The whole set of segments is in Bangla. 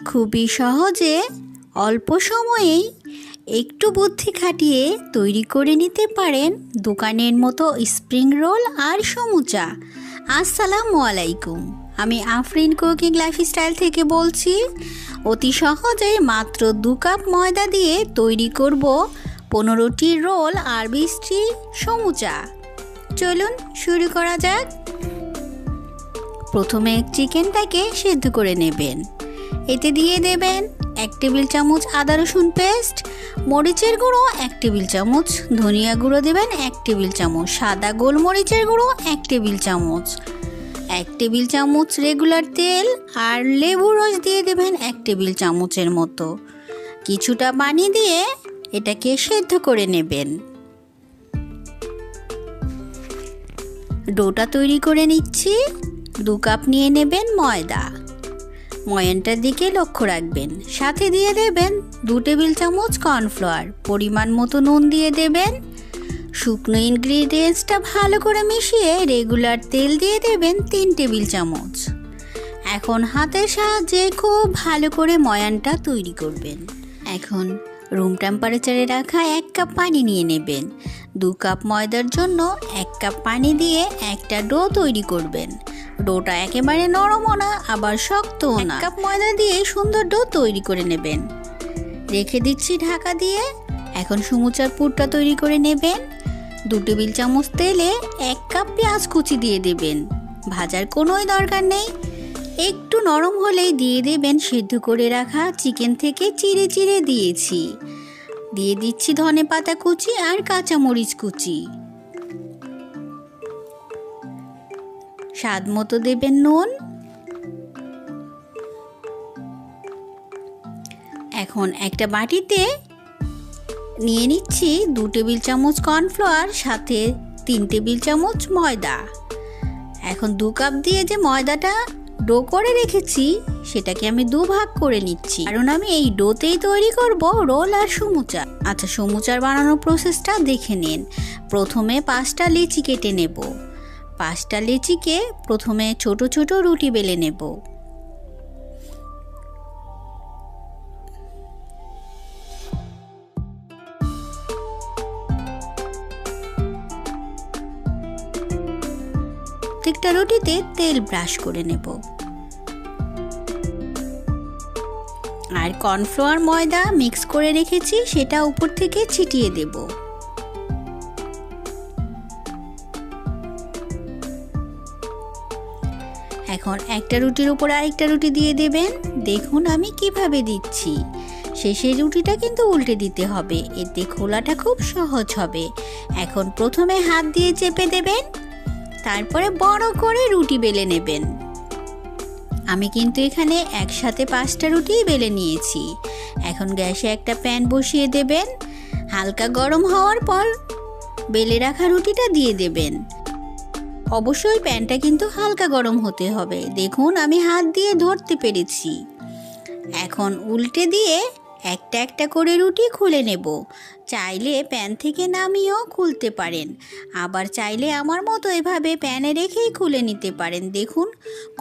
খুবই সহজে অল্প সময়েই একটু বুদ্ধি খাটিয়ে তৈরি করে নিতে পারেন দোকানের মতো স্প্রিং রোল আর সমুচা। আসসালামু আলাইকুম, আমি আফরিন কুকিং লাইফস্টাইল থেকে বলছি। অতি সহজে মাত্র 2 কাপ ময়দা দিয়ে তৈরি করব 15টি রোল আর 20টি সমুচা। চলুন শুরু করা যাক। প্রথমে চিকেনটাকে সেদ্ধ করে নেবেন। এতে দিয়ে দেবেন 1 টেবিল চামচ আদা রসুন পেস্ট, মরিচের গুঁড়ো 1 টেবিল চামচ, ধনিয়া গুঁড়ো দেবেন 1 টেবিল চামচ, সাদা গোলমরিচের গুঁড়ো 1 টেবিল চামচ, 1 টেবিল চামচ রেগুলার তেল আর লেবুর রস দিয়ে দেবেন 1 টেবিল চামচের মতো। কিছুটা পানি দিয়ে এটাকে সেদ্ধ করে নেবেন। ডোটা তৈরি করে নিচ্ছি। 2 কাপ নিয়ে নেবেন ময়দা। ময়ানটার দিকে লক্ষ্য রাখবেন। সাথে দিয়ে দেবেন 2 টেবিল চামচ কর্নফ্লাওয়ার, পরিমাণ মতো নুন দিয়ে দেবেন। শুকনো ইনগ্রিডিয়েন্টসটা ভালো করে মিশিয়ে রেগুলার তেল দিয়ে দেবেন 3 টেবিল চামচ। এখন হাতের সাহায্যে খুব ভালো করে ময়ানটা তৈরি করবেন। এখন রুম টেম্পারেচারে রাখা 1 কাপ পানি নিয়ে নেবেন। 2 কাপ ময়দার জন্য 1 কাপ পানি দিয়ে একটা ডো তৈরি করবেন। ডোটা একেবারে নরমও না আবার শক্তও না। 1 কাপ ময়দা দিয়ে সুন্দর ডো তৈরি করে নেবেন। রেখে দিচ্ছি ঢাকা দিয়ে। এখন সমুচার পুরটা তৈরি করে নেবেন। 2 টেবিল চামচ তেলে 1 কাপ পেঁয়াজ কুচি দিয়ে দেবেন। ভাজার কোনোই দরকার নেই। একটু নরম হলেই দিয়ে দেবেন সেদ্ধ করে রাখা চিকেন থেকে চিড়ে চিড়ে দিয়েছি। দিয়ে দিচ্ছি ধনেপাতা কুচি আর কাঁচামরিচ কুচি। স্বাদ মতো দেবেন নুন। এখন একটা বাটিতে নিয়ে নিচ্ছি 2 টেবিল চামচ কর্নফ্লাওয়ার, সাথে 3 টেবিল চামচ ময়দা। এখন 2 কাপ দিয়ে যে ময়দাটা ডো করে রেখেছি সেটাকে আমি 2 ভাগ করে নিচ্ছি, কারণ আমি এই ডোতেই তৈরি করব রোল আর সমুচা। আচ্ছা, সমুচার বানানোর প্রসেসটা দেখে নিন। প্রথমে 5টা লিচি কেটে নেব। 5টা লিচিকে প্রথমে ছোট ছোট রুটি বেলে নেব। প্রত্যেকটা রুটিতে তেল ব্রাশ করে নেব। আর কর্নফ্লাওয়ার ময়দা মিক্স করে রেখেছি সেটা উপর থেকে ছিটিয়ে দেব। এখন একটা রুটির উপর আরেকটা রুটি দিয়ে দেবেন। দেখুন আমি কিভাবে দিচ্ছি। শেষের রুটিটা কিন্তু উল্টে দিতে হবে, এতে খোলাটা খুব সহজ হবে। এখন প্রথমে হাত দিয়ে চেপে দেবেন, তারপরে বড় করে রুটি বেলে নেবেন। আমি কিন্তু এখানে একসাথে 5টা রুটি বেলে নিয়েছি। এখন গ্যাসে একটা প্যান বসিয়ে দেবেন। হালকা গরম হওয়ার পর বেলে রাখা রুটিটা দিয়ে দেবেন। অবশ্যই প্যানটা কিন্তু হালকা গরম হতে হবে। দেখুন আমি হাত দিয়ে ধরতে পেরেছি। এখন উল্টে দিয়ে একটা একটা করে রুটি খুলে নেব। চাইলে প্যান থেকে নামিয়েও খুলতে পারেন, আবার চাইলে আমার মতো এভাবে প্যানে রেখেই খুলে নিতে পারেন। দেখুন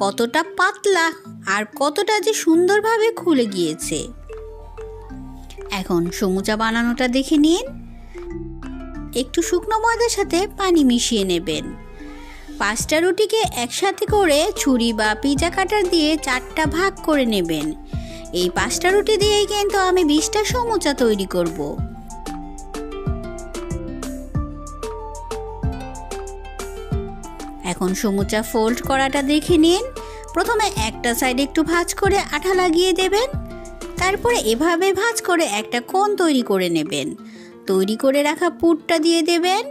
কতটা পাতলা আর কতটা যে সুন্দরভাবে খুলে গিয়েছে। এখন সমুচা বানানোটা দেখে নিন। একটু শুকনো ময়দার সাথে পানি মিশিয়ে নেবেন। 5টা রুটিকে একসাথে করে ছুরি বা পিজা কাটার দিয়ে 4টা ভাগ করে নেবেন। এই 5টা রুটি দিয়েই কিন্তু আমি 20টা সমুচা তৈরি করব। এখন সমুচা ফোল্ড করাটা দেখে নিন। প্রথমে একটা সাইড একটু ভাঁজ করে আঠা লাগিয়ে দেবেন। তারপরে এভাবে ভাঁজ করে একটা কোণ তৈরি করে নেবেন। তৈরি করে রাখা পুরটা দিয়ে দেবেন।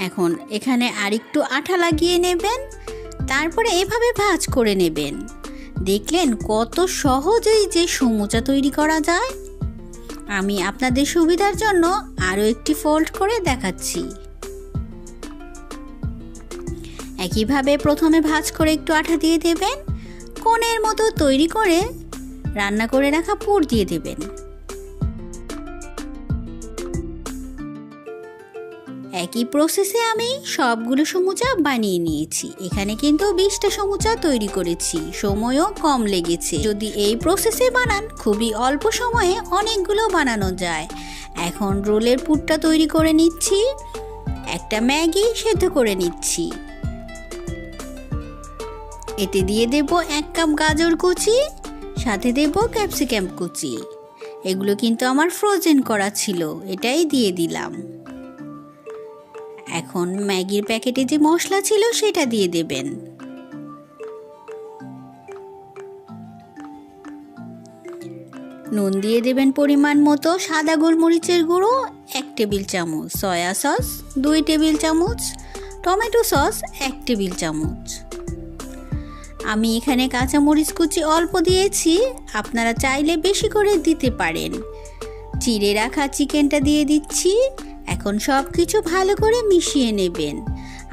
এখন এখানে আরেকটু আঠা লাগিয়ে নেবেন। তারপরে এভাবে ভাঁজ করে নেবেন। দেখলেন কত সহজেই যে সমুচা তৈরি করা যায়। আমি আপনাদের সুবিধার জন্য আরও একটি ফোল্ড করে দেখাচ্ছি। একইভাবে প্রথমে ভাঁজ করে একটু আঠা দিয়ে দেবেন। কোণের মতো তৈরি করে রান্না করে রাখা পুর দিয়ে দেবেন। একই প্রসেসে আমি সবগুলো সমুচা বানিয়ে নিয়েছি। এখানে কিন্তু 20টা সমুচা তৈরি করেছি, সময়ও কম লেগেছে। যদি এই প্রসেসে বানান খুবই অল্প সময়ে অনেকগুলো বানানো যায়। এখন রোলের পুরটা তৈরি করে নিচ্ছি। একটা ম্যাগি সেদ্ধ করে নিচ্ছি। এতে দিয়ে দেব 1 কাপ গাজর কুচি, সাথে দেব ক্যাপসিকাম কুচি। এগুলো কিন্তু আমার ফ্রোজেন করা ছিল, এটাই দিয়ে দিলাম। এখন ম্যাগির প্যাকেটে যে মশলা ছিল সেটা দিয়ে দেবেন। নুন দিয়ে দেবেন পরিমাণ মতো, সাদা গোলমরিচের গুঁড়ো 1 টেবিল চামচ, সয়া সস 2 টেবিল চামচ, টমেটো সস 1 টেবিল চামচ। আমি এখানে কাঁচামরিচ কুচি অল্প দিয়েছি, আপনারা চাইলে বেশি করে দিতে পারেন। চিড়ে রাখা চিকেনটা দিয়ে দিচ্ছি। এখন সব কিছু ভালো করে মিশিয়ে নেবেন।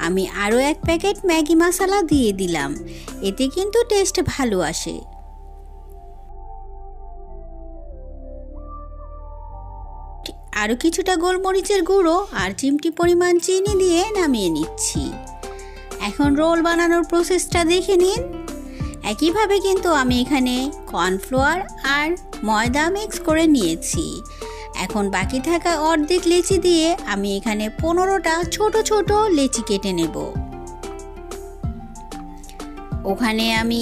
আমি আরও 1 প্যাকেট ম্যাগি মশলা দিয়ে দিলাম, এতে কিন্তু টেস্ট ভালো আসে। আরও কিছুটা গোলমরিচের গুঁড়ো আর চিমটি পরিমাণ চিনি দিয়ে নামিয়ে নিচ্ছি। এখন রোল বানানোর প্রসেসটা দেখে নিন। একইভাবে কিন্তু আমি এখানে কর্নফ্লাওয়ার আর ময়দা মিক্স করে নিয়েছি। এখন বাকি থাকা অর্ধেক লেচি দিয়ে আমি এখানে 15টা ছোট ছোট লেচি কেটে নেব। ওখানে আমি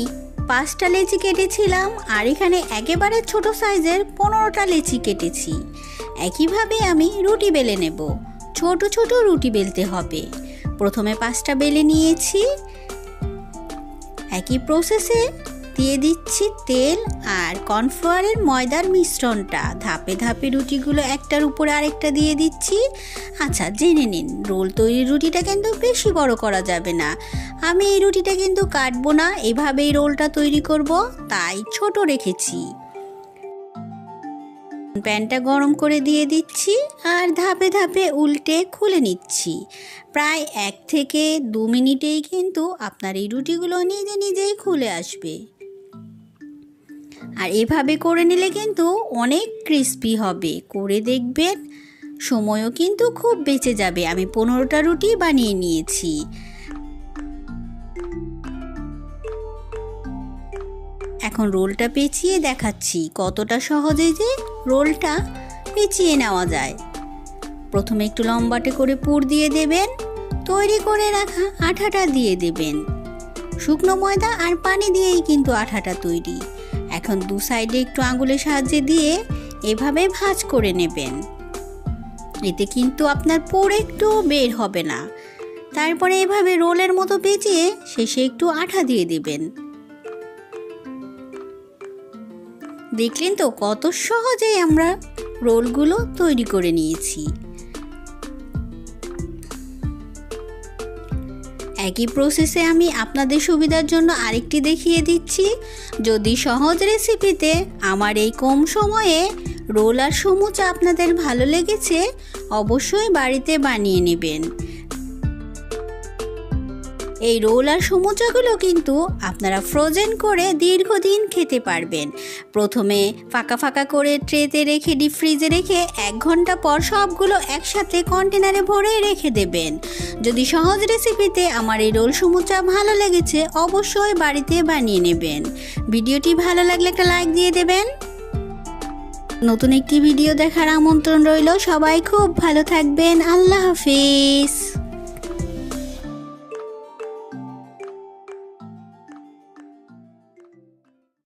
5টা লেচি কেটেছিলাম, আর এখানে একেবারে ছোট সাইজের 15টা লেচি কেটেছি। একইভাবে আমি রুটি বেলে নেব। ছোট ছোট রুটি বেলতে হবে। প্রথমে 5টা বেলে নিয়েছি। একই প্রসেসে দিয়ে দিচ্ছি তেল আর কর্নফ্লাওয়ারের ময়দার মিশ্রণটা। ধাপে ধাপে রুটিগুলো একটার উপরে আরেকটা দিয়ে দিচ্ছি। আচ্ছা, জেনে নিন, রোল তৈরির রুটিটা কিন্তু বেশি বড় করা যাবে না। আমি এই রুটিটা কিন্তু কাটবো না, এভাবেই রোলটা তৈরি করব, তাই ছোট রেখেছি। প্যানটা গরম করে দিয়ে দিচ্ছি আর ধাপে ধাপে উল্টে খুলে নিচ্ছি। প্রায় 1 থেকে 2 মিনিটেই কিন্তু আপনার এই রুটিগুলো নিজে নিজেই খুলে আসবে। আর এভাবে করে নিলে কিন্তু অনেক ক্রিস্পি হবে। করে দেখবেন, সময়ও কিন্তু খুব বেঁচে যাবে। আমি 15টা রুটি বানিয়ে নিয়েছি। এখন রোলটা পেঁচিয়ে দেখাচ্ছি কতটা সহজে যে রোলটা পেঁচিয়ে নেওয়া যায়। প্রথমে একটু লম্বাটে করে পুর দিয়ে দেবেন। তৈরি করে রাখা আঠাটা দিয়ে দেবেন। শুকনো ময়দা আর পানি দিয়েই কিন্তু আঠাটা তৈরি। এখন 2 সাইডে একটু আঙুলের সাহায্যে দিয়ে এভাবে ভাঁজ করে নেবেন। এতে কিন্তু আপনার পুর একটু বের হবে না। তারপরে এভাবে রোলের মতো পেঁচিয়ে শেষে একটু আঠা দিয়ে দেবেন। দেখলেন তো কত সহজেই আমরা রোলগুলো তৈরি করে নিয়েছি। একই প্রসেসে আমি আপনাদের সুবিধার জন্য আরেকটি দেখিয়ে দিচ্ছি। যদি সহজ রেসিপিতে আমার এই কম সময়ে রোল আর সমুচা আপনাদের ভালো লেগেছে, অবশ্যই বাড়িতে বানিয়ে নেবেন। এই রোল আর সমুচাগুলো কিন্তু আপনারা ফ্রোজেন করে দীর্ঘদিন খেতে পারবেন। প্রথমে ফাঁকা ফাঁকা করে ট্রেতে রেখে ডিপ ফ্রিজে রেখে 1 ঘন্টা পর সবগুলো একসাথে কন্টেনারে ভরে রেখে দেবেন। যদি সহজ রেসিপিতে আমার এই রোল সমুচা ভালো লেগেছে, অবশ্যই বাড়িতে বানিয়ে নেবেন। ভিডিওটি ভালো লাগলে একটা লাইক দিয়ে দেবেন। নতুন একটি ভিডিও দেখার আমন্ত্রণ রইল। সবাই খুব ভালো থাকবেন। আল্লাহ হাফেজ।